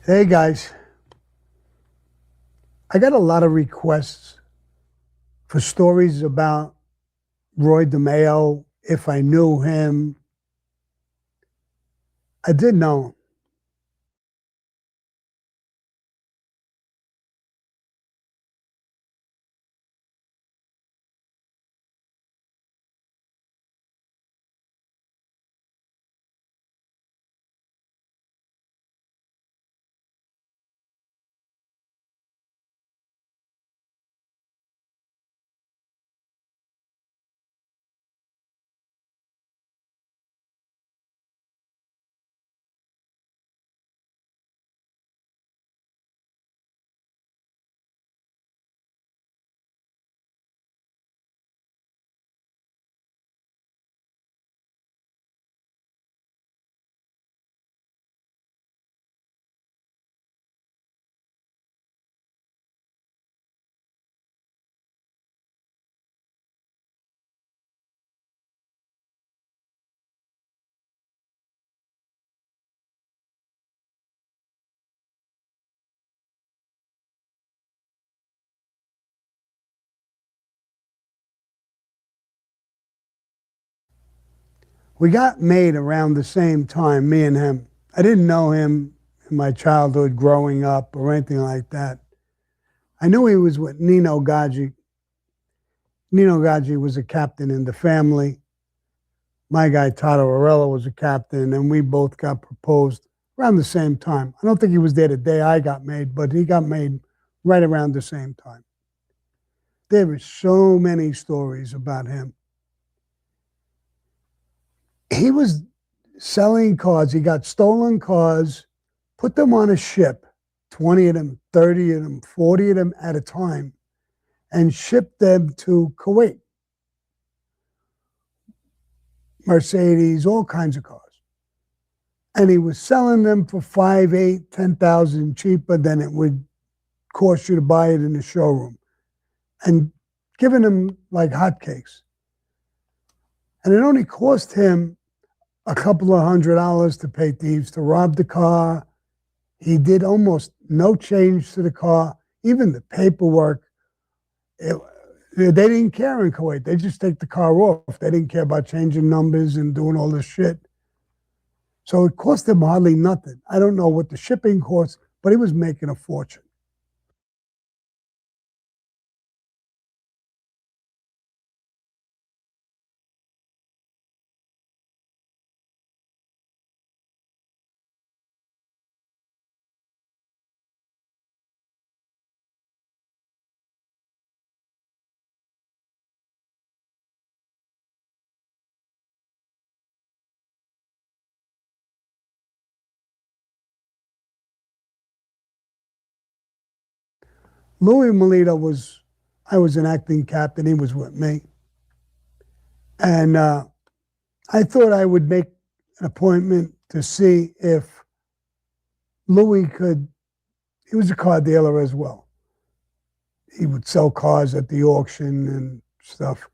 Hey guys, I got a lot of requests for stories about Roy DeMayo, if I knew him. I did know him. We got made around the same time, me and him. I didn't know him in my childhood growing up or anything like that. I knew he was with Nino Gaggi. Nino Gaggi was a captain in the family. My guy, Toto Arella, was a captain, and we both got proposed around the same time. I don't think he was there the day I got made, but he got made right around the same time. There were so many stories about him. He was selling cars. He got stolen cars, put them on a ship, 20 of them, 30 of them, 40 of them at a time, and shipped them to Kuwait. Mercedes, all kinds of cars. And he was selling them for 5, 8, 10,000 cheaper than it would cost you to buy it in the showroom, and giving them like hotcakes. And it only cost him a couple of $100 to pay thieves to rob the car. He did almost no change to the car, even the paperwork. They didn't care in Kuwait. They just take the car off. They didn't care about changing numbers and doing all this shit. So it cost him hardly nothing. I don't know what the shipping cost, but he was making a fortune. Louis Melito was, I was an acting captain. He was with me. And I thought I would make an appointment to see if Louis could, he was a car dealer as well. He would sell cars at the auction and stuff.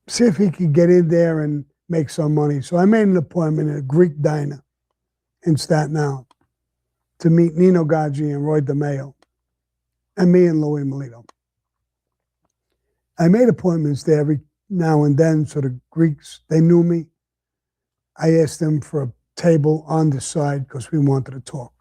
See if he could get in there and make some money. So I made an appointment at a Greek diner in Staten Island to meet Nino Gaggi and Roy DeMayo, and me and Louis Melito. I made appointments there every now and then, so the Greeks, they knew me. I asked them for a table on the side because we wanted to talk.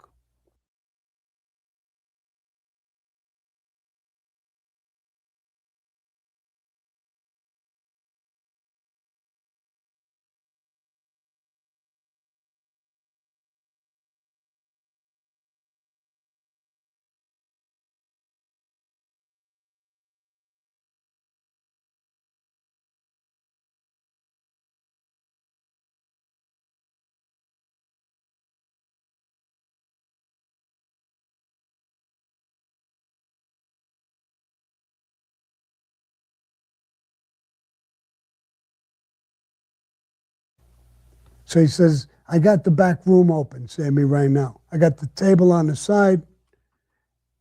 So he says, I got the back room open, Sammy, right now. I got the table on the side,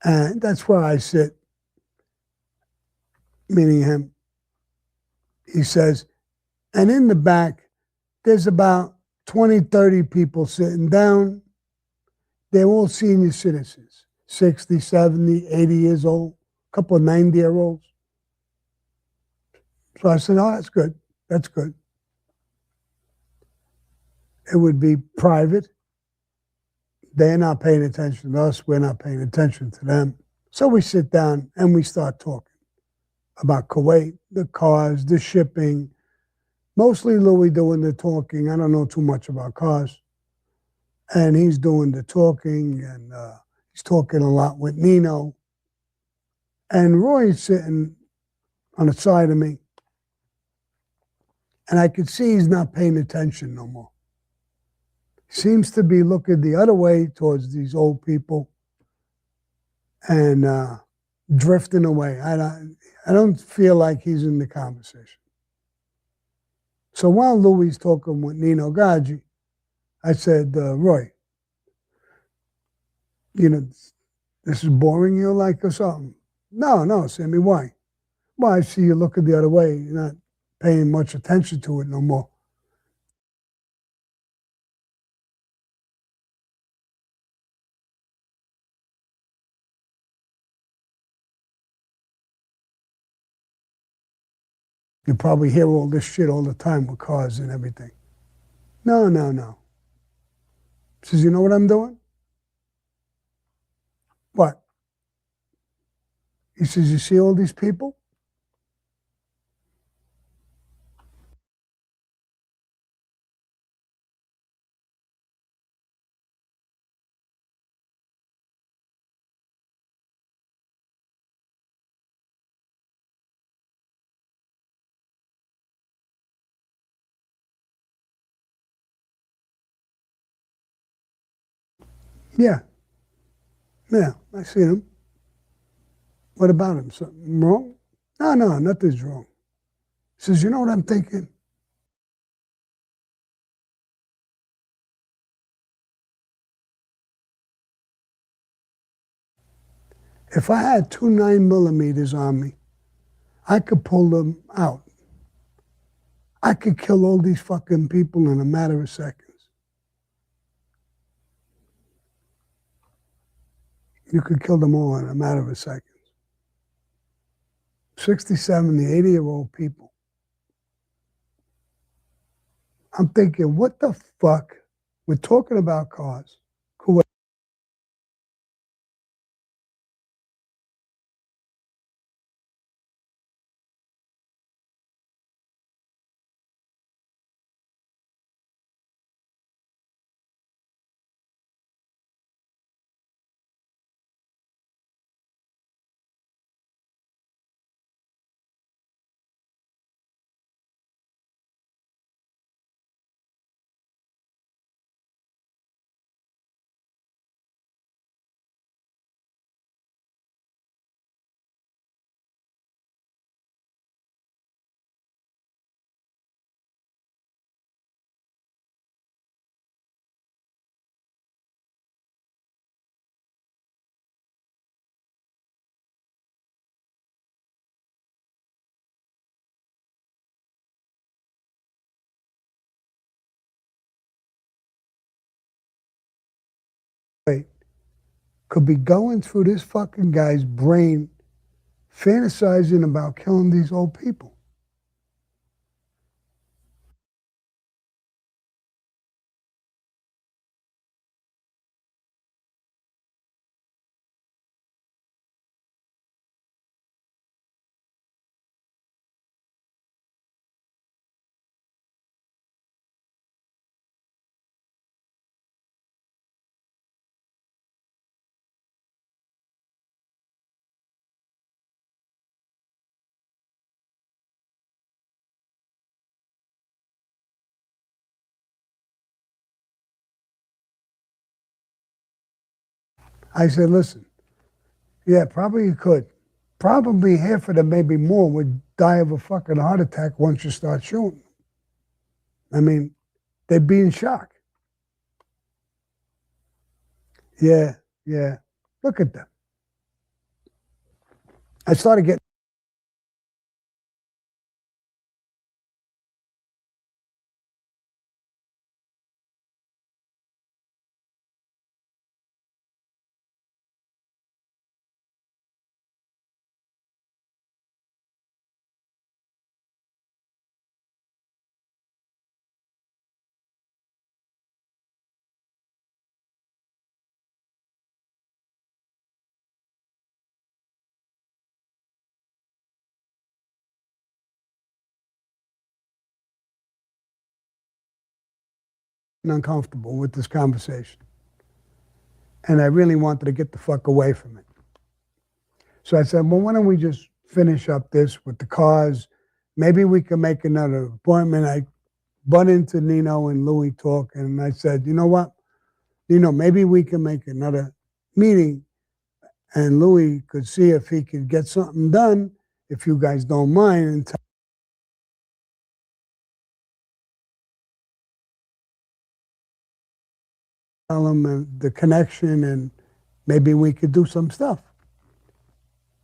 and that's where I sit, meaning him. He says, and in the back, there's about 20, 30 people sitting down. they're all senior citizens, 60, 70, 80 years old, a couple of 90-year-olds. So I said, oh, that's good. That's good. It would be private. They're not paying attention to us. We're not paying attention to them. So we sit down and we start talking about Kuwait, the cars, the shipping. Mostly Louis doing the talking. I don't know too much about cars. And he's doing the talking, and he's talking a lot with Nino. And Roy's sitting on the side of me. And I could see he's not paying attention no more. He seems to be looking the other way towards these old people and drifting away. I don't feel like he's in the conversation. So while Louis is talking with Nino Gaggi, I said, Roy, you know, this is boring you like or something? No, Sammy, why? Well, I see you looking the other way. You're not paying much attention to it no more. You probably hear all this shit all the time with cars and everything. No. Says, you know what I'm doing? What? He says, you see all these people? Yeah, I see them. What about him? Something wrong? No, nothing's wrong. He says, you know what I'm thinking? If I had two 9mm on me, I could pull them out. I could kill all these fucking people in a matter of seconds. You could kill them all in a matter of seconds. 60, 70, 80-year-old people. I'm thinking, what the fuck? We're talking about cars. Kuwait. Could be going through this fucking guy's brain, fantasizing about killing these old people. I said, listen, yeah, probably you could. Probably half of them, maybe more, would die of a fucking heart attack once you start shooting. I mean, they'd be in shock. Yeah. Look at them. I started getting uncomfortable with this conversation. And I really wanted to get the fuck away from it. So I said, well, why don't we just finish up this with the cars? Maybe we can make another appointment. I butt into Nino and Louie talking, and I said, you know what? Maybe we can make another meeting and Louie could see if he could get something done, if you guys don't mind, and tell him the connection and maybe we could do some stuff.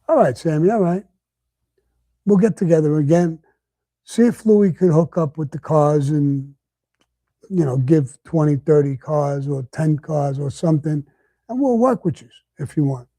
All right, Sammy, all right. We'll get together again. See if Louie could hook up with the cars and, give 20, 30 cars or 10 cars or something, and we'll work with you if you want.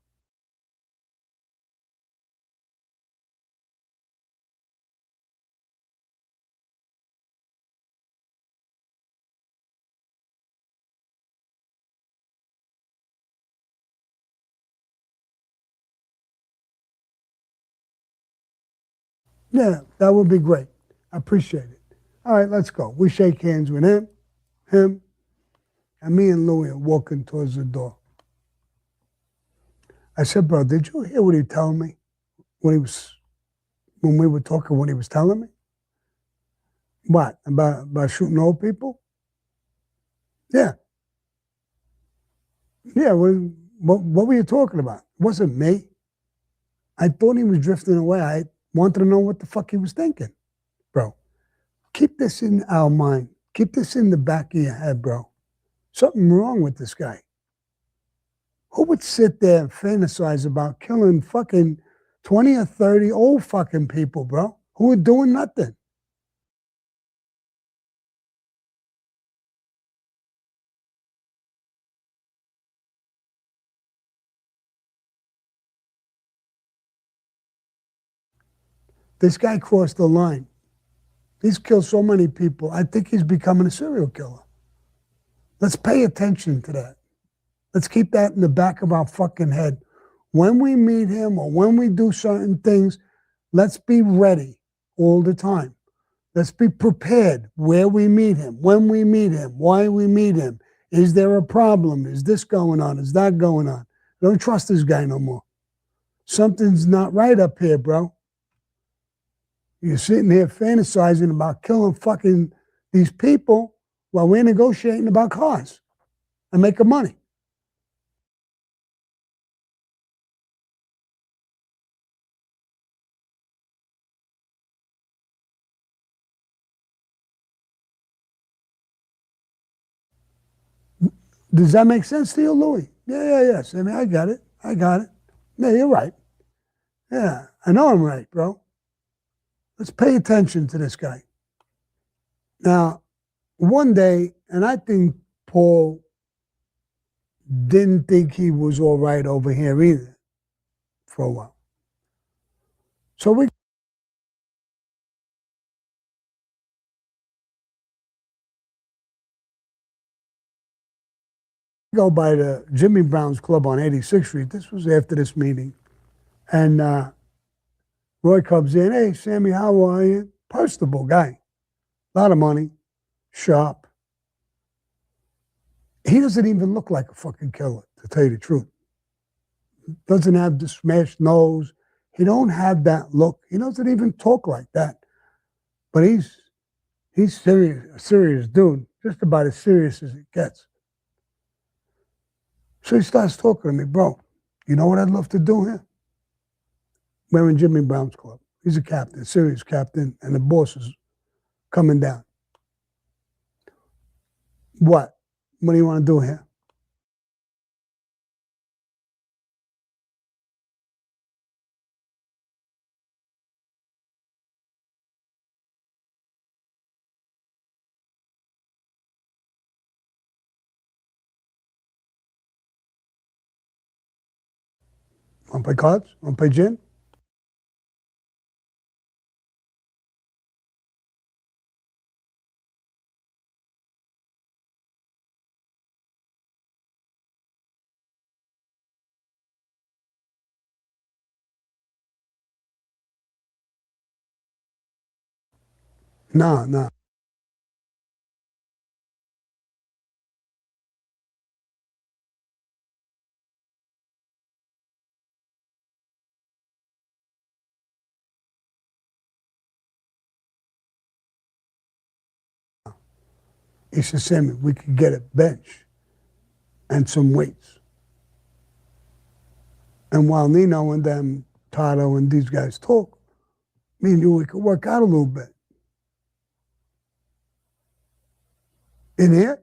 Yeah, that would be great. I appreciate it. All right, let's go. We shake hands with him, and me and Louie are walking towards the door. I said, bro, did you hear what he told me when we were talking, what he was telling me? What? About shooting old people? Yeah. Yeah. What were you talking about? It wasn't me. I thought he was drifting away. I wanted to know what the fuck he was thinking, bro. Keep this in our mind. Keep this in the back of your head, bro. Something wrong with this guy. Who would sit there and fantasize about killing fucking 20 or 30 old fucking people, bro, who are doing nothing? This guy crossed the line. He's killed so many people. I think he's becoming a serial killer. Let's pay attention to that. Let's keep that in the back of our fucking head. When we meet him or when we do certain things, let's be ready all the time. Let's be prepared where we meet him, when we meet him, why we meet him. Is there a problem? Is this going on? Is that going on? I don't trust this guy no more. Something's not right up here, bro. You're sitting here fantasizing about killing fucking these people while we're negotiating about cars and making money. Does that make sense to you, Louis? Yeah. I mean, I got it. I got it. Yeah, you're right. Yeah, I know I'm right, bro. Let's pay attention to this guy. Now, one day, and I think Paul didn't think he was all right over here either for a while. So we go by the Jimmy Brown's Club on 86th Street. This was after this meeting. And Roy comes in. Hey, Sammy, how are you? Personable guy. A lot of money. Sharp. He doesn't even look like a fucking killer, to tell you the truth. Doesn't have the smashed nose. He don't have that look. He doesn't even talk like that. But he's serious, a serious dude, just about as serious as it gets. So he starts talking to me, bro. You know what I'd love to do here? We're in Jimmy Brown's club. He's a captain, serious captain, and the boss is coming down. What? What do you want to do here? Want to play cards? Want to play gin? No. He said, Sammy, we could get a bench and some weights. And while Nino and them, Tato and these guys talk, me and you, we could work out a little bit. In here,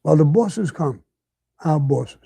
well, the bosses come, our bosses.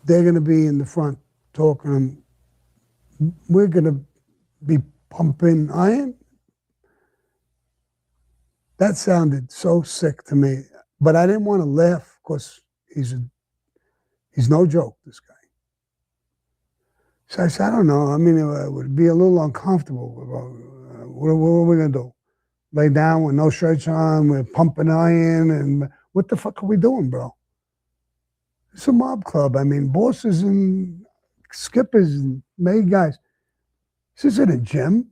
They're going to be in the front talking. We're going to be pumping iron. That sounded so sick to me, but I didn't want to laugh because he's no joke, this guy. So I said, I don't know. I mean, it would be a little uncomfortable. What are we going to do? Lay down with no shirts on, we're pumping iron, and what the fuck are we doing, bro? It's a mob club. I mean, bosses and skippers and made guys. This isn't a gym.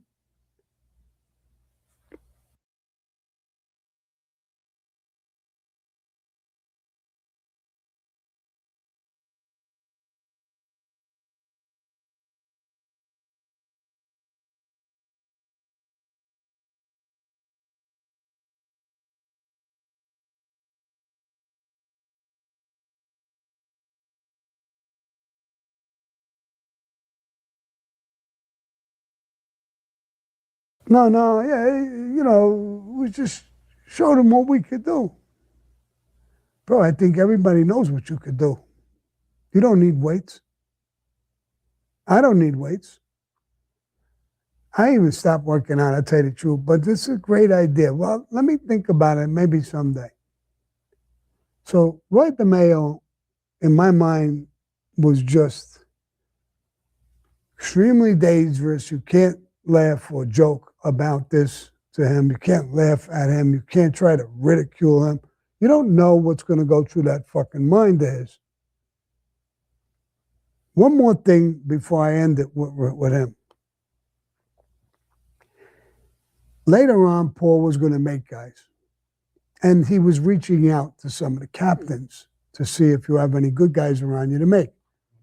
No, no, yeah, we just showed them what we could do. Bro, I think everybody knows what you could do. You don't need weights. I don't need weights. I even stopped working out, I'll tell you the truth, but this is a great idea. Well, let me think about it maybe someday. So, Roy DeMayo, in my mind, was just extremely dangerous. You can't laugh or joke about this to him. You can't laugh at him. You can't try to ridicule him. You don't know what's going to go through that fucking mind of his. One more thing before I end it with him. Later on, Paul was going to make guys. And he was reaching out to some of the captains to see if you have any good guys around you to make.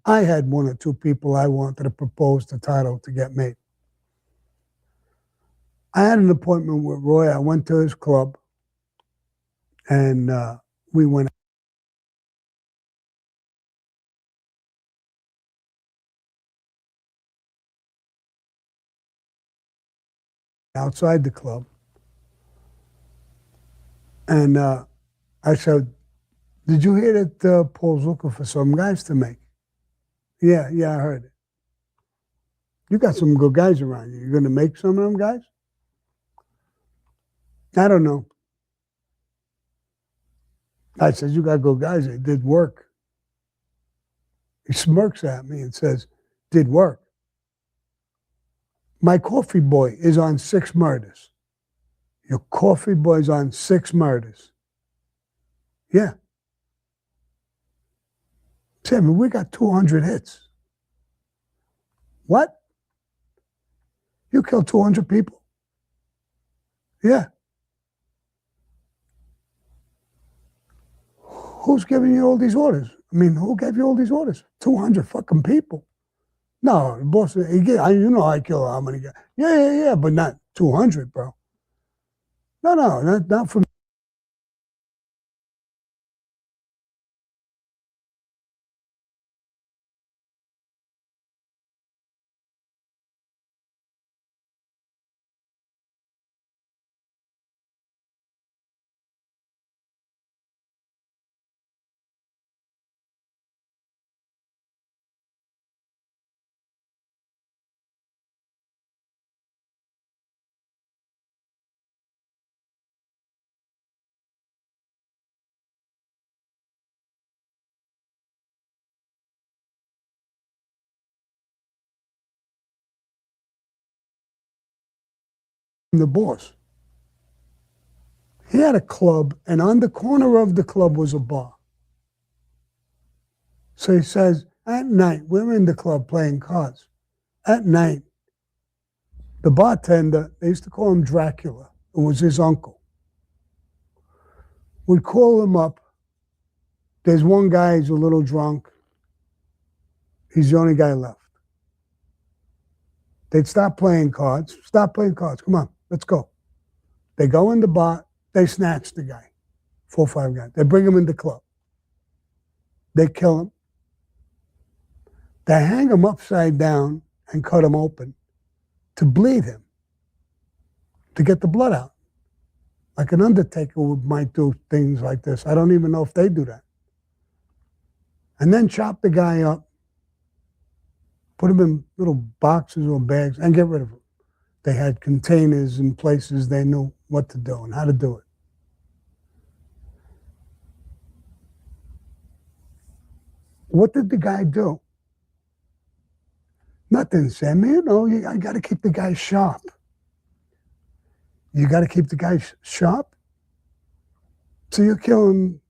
I had one or two people I wanted to propose to Tato to get made. I had an appointment with Roy. I went to his club, and we went outside the club. And I said, did you hear that Paul's looking for some guys to make? Yeah, I heard it. You got some good guys around you. You're going to make some of them guys? I don't know. I said, you got good guys. They did work. He smirks at me and says, did work. My coffee boy is on 6 murders. Your coffee boy's on 6 murders. Yeah. Sammy, we got 200 hits. What? You killed 200 people? Yeah. Who's giving you all these orders? I mean, who gave you all these orders? 200 fucking people. No, boss, you know I kill how many guys. Yeah, but not 200, bro. No, not for me. the boss. He had a club, and on the corner of the club was a bar. So he says, at night, we're in the club playing cards. At night, the bartender, they used to call him Dracula. It was his uncle. We'd call him up. There's one guy, he's a little drunk. He's the only guy left. They'd stop playing cards. Stop playing cards. Come on, let's go. They go in the bar. They snatch the guy. 4 or 5 guys. They bring him in the club. They kill him. They hang him upside down and cut him open to bleed him, to get the blood out. Like an undertaker might do things like this. I don't even know if they do that. And then chop the guy up, put him in little boxes or bags, and get rid of him. They had containers and places they knew what to do and how to do it. What did the guy do? Nothing, Sammy. You know, I got to keep the guy sharp. You got to keep the guy sharp? So you're killing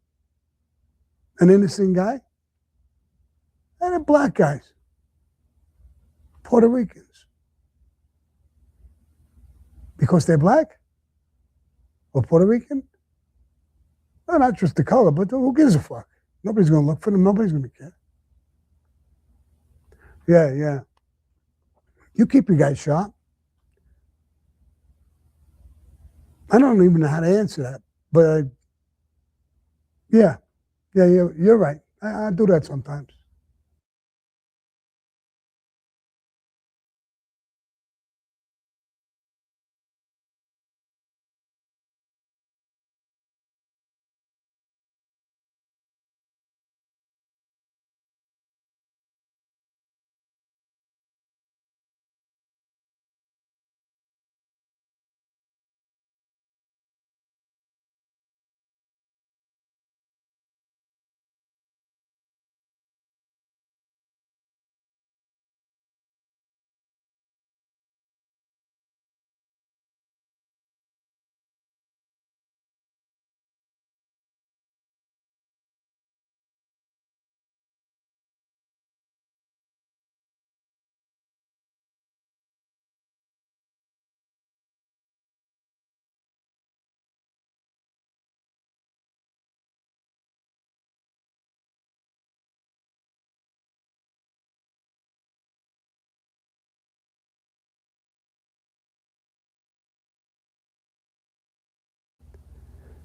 an innocent guy? And they're black guys. Puerto Ricans. Because they're black? Or Puerto Rican? Well, not just the color, but who gives a fuck? Nobody's going to look for them. Nobody's going to care. Yeah. You keep your guys sharp. I don't even know how to answer that, but yeah, you're right. I do that sometimes.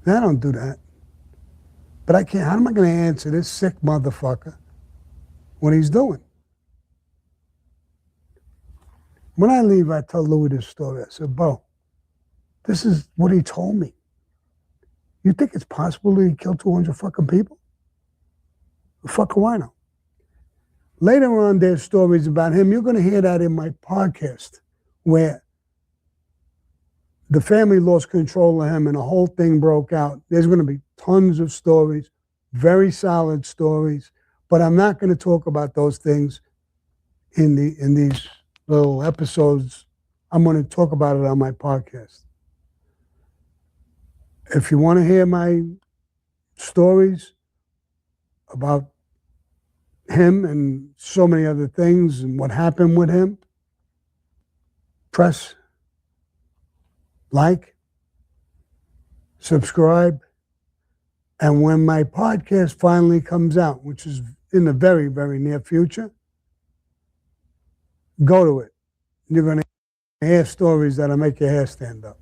I don't do that. But I can't. How am I going to answer this sick motherfucker what he's doing? When I leave, I tell Louis this story. I said, Bo, this is what he told me. You think it's possible that he killed 200 fucking people? The fuck do I know? Later on, there's stories about him. You're going to hear that in my podcast, where the family lost control of him and the whole thing broke out. There's going to be tons of stories, very solid stories, but I'm not going to talk about those things in these little episodes. I'm going to talk about it on my podcast. If you want to hear my stories about him and so many other things and what happened with him, press like, subscribe, and when my podcast finally comes out, which is in the very, very near future, go to it. You're going to hear stories that'll make your hair stand up.